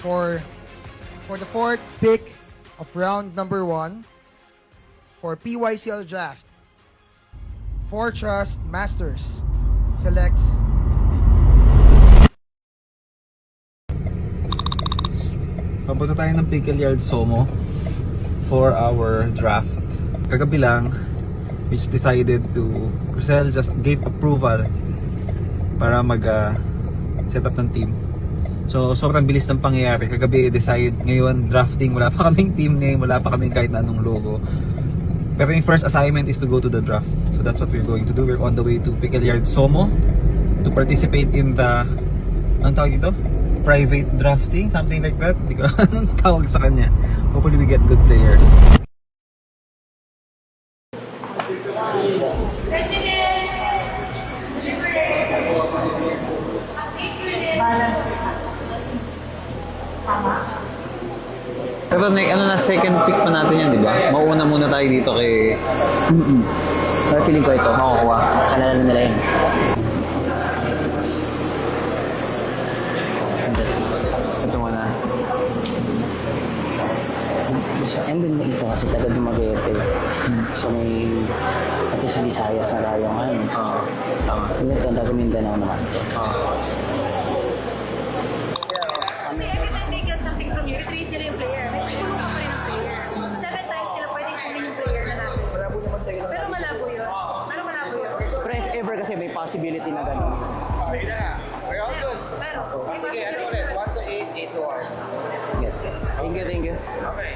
for the fourth pick of round number 1 for PYCL Draft, Fortrust Masters selects Papunta tayo ng Pickle Yard Somo for our draft. Kagabi lang, which decided to, Rosel just gave approval para mag set up ng team. So sobrang bilis ng pangyayari. Kagabi decide, ngayon drafting, wala pa kaming team ngayon, wala pa kaming kahit na anong logo. Pero yung first assignment is to go to the draft. So that's what we're going to do. We're on the way to Pickle Yard Somo to participate in the, anong tawag dito? Private drafting, something like that. Hindi ko anong tawag sa kanya. Hopefully we get good players. Pero ano na, second pick pa natin yan, di ba? Mauuna muna tayo dito kay... Pero feeling ko ito, makukuha. Kanala nila yun. Ito muna. And then ito kasi taga Dumaguete. So may pati sa Visayas na tayo ngayon. Tama. Ito ang taga Mindanao naman ito. Kasi every time they get something from you, retreat nila yung player. May tulong ka pa rin ng player. 7 times sila pwedeng kunin yung player na nasa. Malabo naman sa'yo. Pero malabo yun. Pero if ever kasi may possibility na gano'n. Okay na. We're all good. Pero, Sige, ano ulit? 1 to 8, 8 to 1. Yes. Thank you. Okay.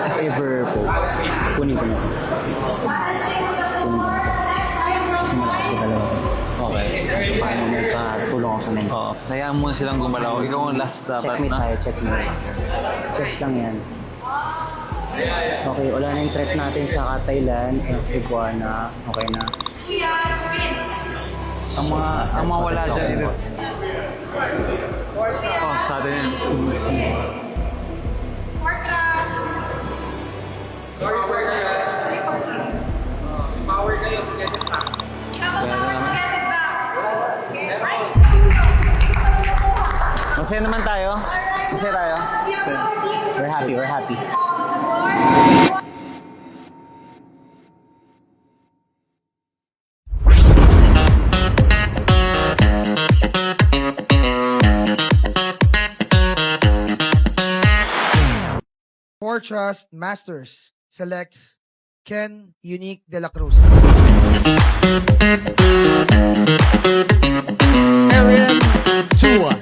If ever po, kunin ko na ito. Kasi malakas ko talaga. Okay. Paano may katulong ako sa men's. Oo. Hayaan mo silang gumalaw. Ikaw ang last dapat Checkmate na. tayo, checkmate. Chess lang yan. Okay, wala na yung threat natin sa Thailand. Si Guana, okay na. Ang mga wala dyan. Oh, sa atin yan. Sorry, power kayo. Get it back. Masaya naman tayo. Masaya tayo. We're happy. Fortrust Masters selects Ken Unique de la Cruz. Arian Chua.